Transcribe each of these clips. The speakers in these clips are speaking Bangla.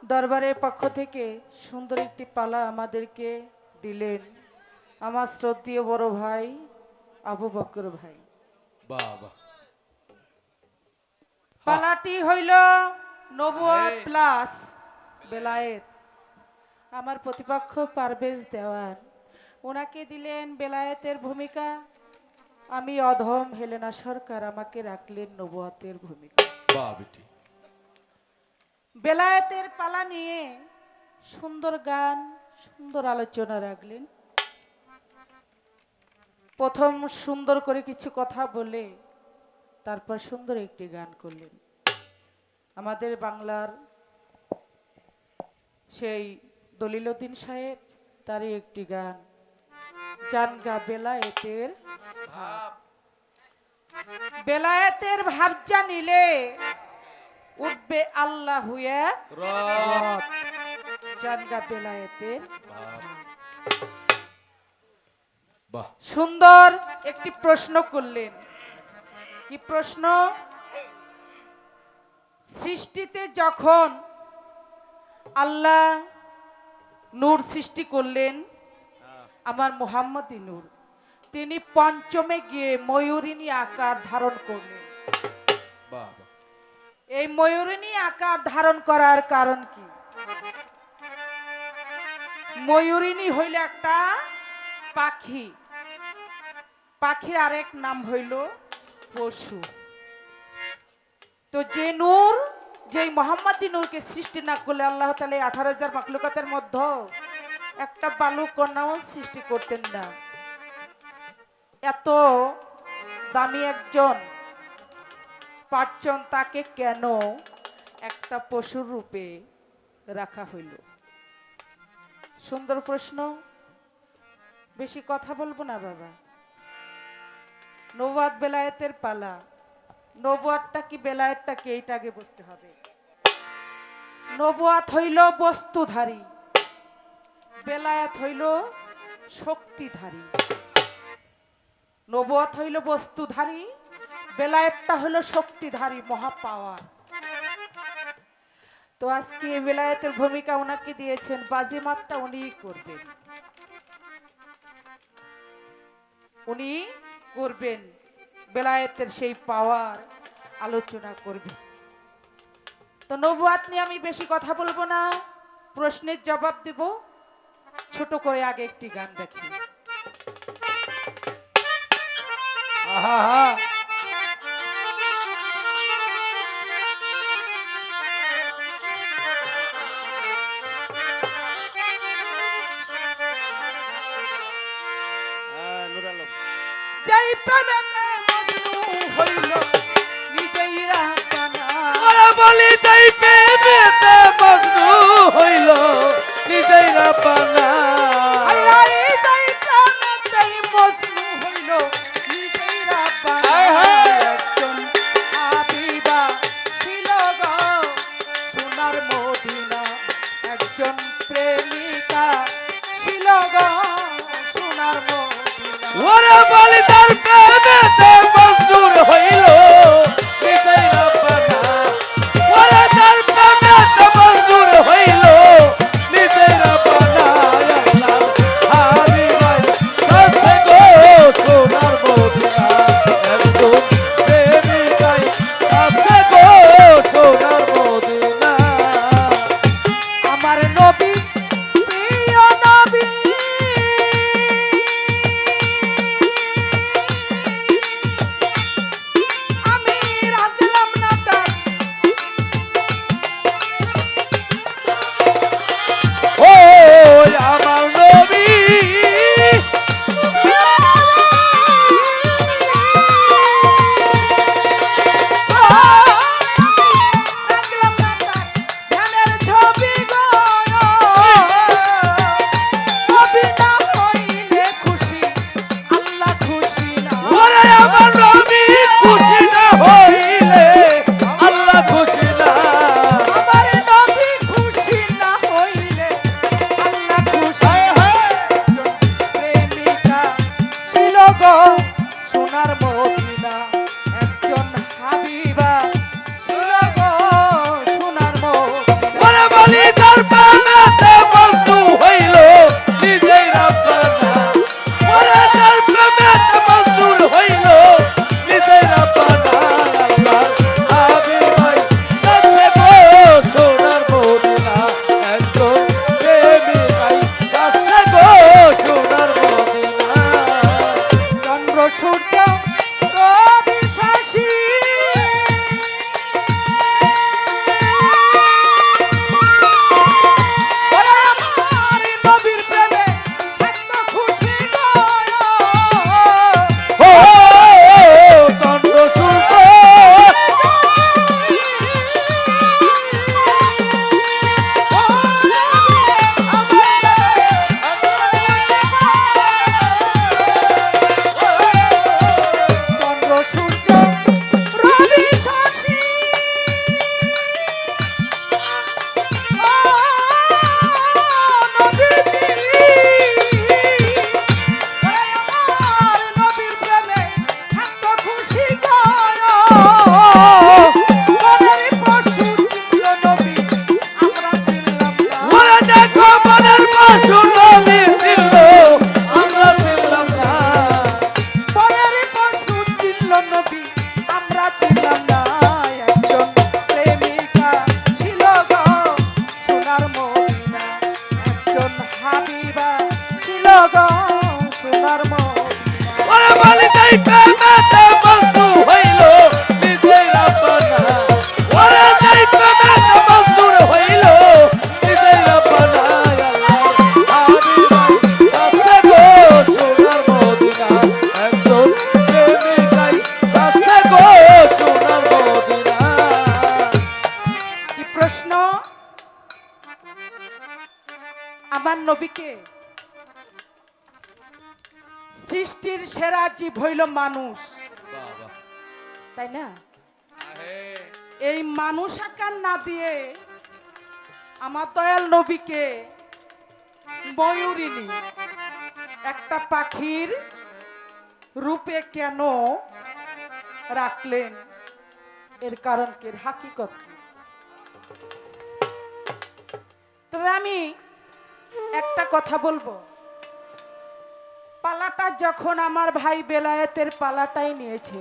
দরবারের পক্ষ থেকে সুন্দর একটি পালা আমাদেরকে দিলেন আমার শ্রদ্ধেয় বড় ভাই আবু বকর ভাই। বাবা পালাটি হইল নবুয়াত প্লাস বেলায়েত। আমার প্রতিপক্ষ পারভেজ দেওয়ান, ওনাকে দিলেন বেলায়েতের ভূমিকা। আমি অধম হেলেনা সরকার, আমাকে রাখলেন নবুয়াতের ভূমিকা। বাহ বেটি বেলায়েতের পালা নিয়ে সুন্দর গান, সুন্দর আলোচনা রাখলেন। প্রথম সুন্দর করে কিছু কথা বলে তারপর সুন্দর একটি গান করলেন। আমাদের বাংলার সেই দলিলউদ্দিন সাহেব, তারই একটি গান, জানগা বেলায়েতের ভাব। বেলায়েতের ভাব জানিলে উঠবে আল্লাহ হুয়া রব। জানগা বেলায়েতের বাহ বাহ সুন্দর একটি প্রশ্ন করলেন। কি প্রশ্ন? সৃষ্টিতে যখন আল্লাহ নূর সৃষ্টি করলেন, আমার মুহাম্মদী নূর, তিনি পঞ্চমে গিয়ে ময়ূরিনী আকার ধারণ করলেন। বাহ এই ময়ূরিনী আকার ধারণ করার কারণ কি? ময়ূরিনী হইল একটা পাখি, পাখির আরেক নাম হইল পশু। তো যে নূর, যে মোহাম্মদী নূরকে সৃষ্টি না করলে আল্লাহ তাআলা 18,000 মাখলুকাতের মধ্যে একটা বালু কণাও সৃষ্টি করতেন না। এত দামি একজন পাঁচজন, তাকে কেন একটা পশুর রূপে রাখা হইল? সুন্দর প্রশ্ন, বেশি কথা বলবো না বাবা। নবুয়াত বেলায়েতের পালা। নবুয়াতটা কি বেলায়েতটা কি, এইটা আগে বুঝতে হবে। নবুয়াত হইল বস্তুধারী, বেলায়েত হইল শক্তিধারী। নবুয়াত হইল বস্তুধারী, বেলায়েতটা হইল শক্তিধারী, মহা পাওয়ার। তো আজকে বেলায়েতের ভূমিকা ওনাকে দিয়েছেন, বাজিমাতটা উনিই করবেন, উনি করবেন, বেলায়েতের সেই পাওয়ার আলোচনা করবেন। তো নবুয়াত নিয়ে আমি বেশি কথা বলবো না, প্রশ্নের জবাব দেব। ছোট করে আগে একটি গান দেখি। আহা নূর আলম যেই প্রেমেতে মজনু হইল নিজেই রাতানা। ওরা বলি যাই প্রেমেতে মজনু হইল নিজেই রাপানা। আই আই যেই প্রেমেতে মজনু হইল নিজেই রাতানা। একজন হাবিবা ছিল গো সোনার মদিনা, একজন প্রেমিকা ছিল গো সোনার মদিনা। ওরা বলি তার প্রেমেতে মজনু হইল নিজেই রাপানা। ওরা তার প্রেমেতে মজনু হইল নিজেই রাপানা। আল্লাহ হাবিবাই সাথে গো সোনার মদিনা, একদম প্রেমিকাই সাথে গো সোনার মদিনা। আমার নবী, প্রিয় নবী, প্রশ্ন, আমার নবীকে সৃষ্টির সেরা জীব হইল মানুষ, বাবা তাই না? আহে এই মানুষ আকার না দিয়ে আমার দয়াল নবীকে ময়ূরিনী একটা পাখির রূপে কেন রাখলেন? এর কারণ কি, এর হাকিকত কি? তবে আমি একটা কথা বলবো, পালাটা যখন আমার ভাই বেলায়েতের পালাটাই নিয়েছে,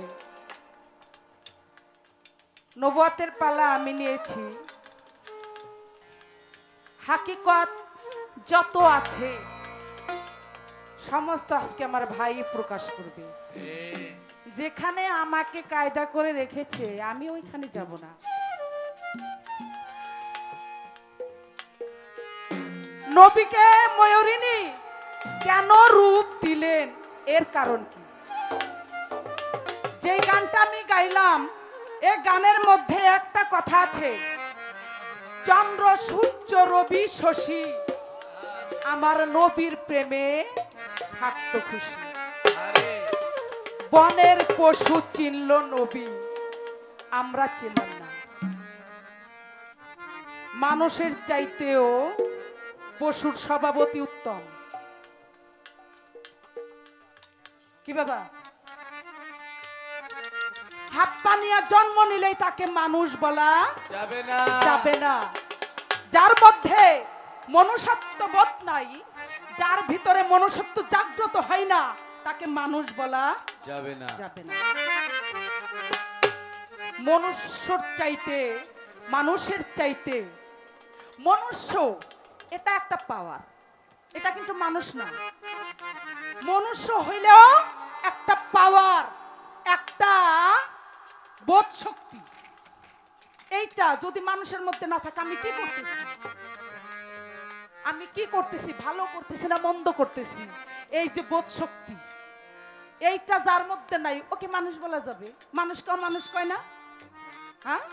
নবুয়তের পালা আমি নিয়েছি, হাকিকত যত আছে সমস্ত আজকে আমার ভাই প্রকাশ করবে। যেখানে আমাকে কায়দা করে রেখেছে আমি ওইখানে যাব না। নবীকে ময়ূরিনী কেন রূপ দিলেন, এর কারণ কি? যে গানটা আমি গাইলাম, এই গানের মধ্যে একটা কথা আছে, চন্দ্র সূর্য রবি শশী আমার নবীর প্রেমে থাকতো খুশি। আরে বনের পশু চিনল নবী, আমরা চিনলাম না। মানুষের চাইতেও পশুর স্বভাবতই উত্তম। কি বাবা? হাত পা নিয়ে জন্ম নিলেই তাকে মানুষ বলা যাবে না যাবে না। যার মধ্যে মনুষ্যত্ব বোধ নাই, যার ভিতরে মনুষ্যত্ব জাগ্রত হয় না, তাকে মানুষ বলা যাবে না যাবে না। মনুষ্যর চাইতে, মানুষের চাইতে মনুষ্য এটা একটা পাওয়ার, এটা কিন্তু মানুষ না। মনুষ্য হইলেও একটা পাওয়ার, একটা বোধ শক্তি। এইটা যদি মানুষের মধ্যে না থাকে, আমি কি করতেছি, আমি কি করতেছি, ভালো করতেছি না মন্দ করতেছি, এই যে বোধ শক্তি, এইটা যার মধ্যে নাই, ওকে মানুষ বলা যাবে? মানুষকে অমানুষ কয় না? হ্যাঁ,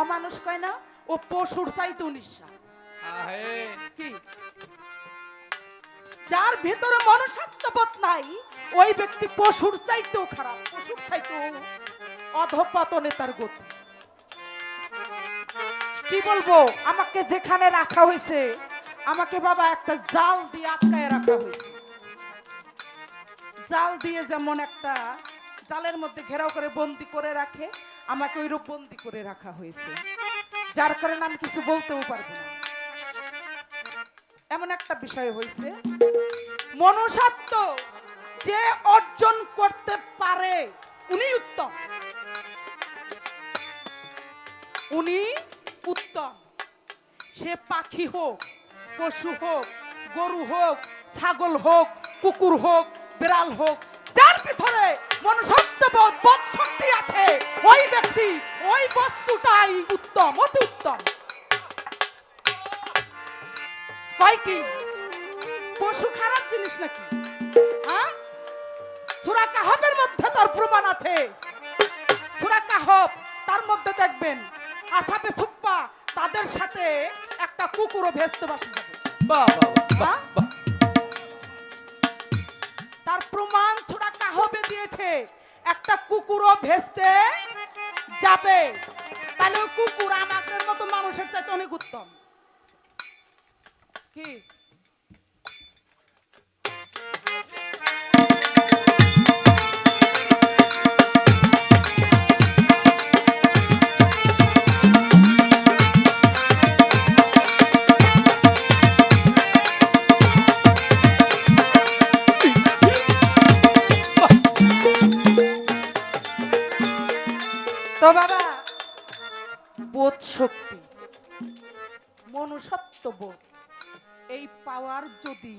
অমানুষ কয় না? ও পশুর চাইতে নিঃস্বা। আহে কি? যার ভিতরে মনুষ্যত্ববোধ নাই, ওই ব্যক্তি পশুর চাইতেও খারাপ, পশুর চাইতেও অধঃপতনে তার গতি। কি বলবো, আমাকে যেখানে রাখা হয়েছে, আমাকে বাবা একটা জাল দিয়ে আটকায় রাখা হয়েছে। জাল দিয়ে যেমন একটা জালের মধ্যে ঘেরাও করে বন্দি করে রাখে, আমাকে ওইরূপ বন্দি করে রাখা হয়েছে, যার কারণে আমি কিছু বলতেও পারবো না। এমন একটা বিষয় হয়েছে, মনুষ্যত্ব যে অর্জন করতে পারে উনি উত্তম, উনি উত্তম। সে পাখি হোক, পশু হোক, গরু হোক, ছাগল হোক, কুকুর হোক, বিড়াল হোক, যার ভিতরে মনুষ্যত্ববোধ বোধ শক্তি আছে, ওই ব্যক্তি, ওই বস্তুটাই উত্তম, অতি উত্তম। কয় কি পশু খারাপ জিনিস নাকি? হ্যাঁ, সূরা কাহফের মধ্যে তার প্রমাণ আছে। সূরা কাহফ, তার মধ্যে দেখবেন আসাবে সুপ্পা, তাদের সাথে একটা কুকুরও ভেস্তে বাসে যাবে। বাহ বাহ বাহ বাহ তার প্রমাণ সূরা কাহফে দিয়েছে, একটা কুকুরও ভেস্তে যাবে। তাহলে ওই কুকুর আমাদের মতো মানুষের চাইতে অনেক উত্তম। কি? তো বাবা, বোধ শক্তি, মনুষ্যত্ব বোধ, এই পাওয়ার যদি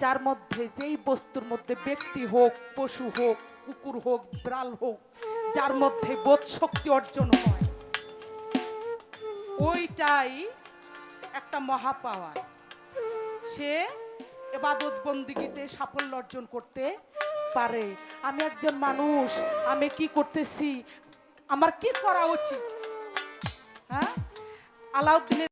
যার মধ্যে, যেই বস্তুর মধ্যে, ব্যক্তি হোক, পশু হোক, কুকুর হোক, বিড়াল হোক, যার মধ্যে বোধ শক্তি অর্জন হয়, ওইটাই একটা মহা পাওয়ার। সে ইবাদত বন্দিগিতে সাফল্য অর্জন করতে পারে। আমি একজন মানুষ, আমি কি করতেছি, আমার কি করা উচিত, হ্যাঁ, আলাউদ্দিনের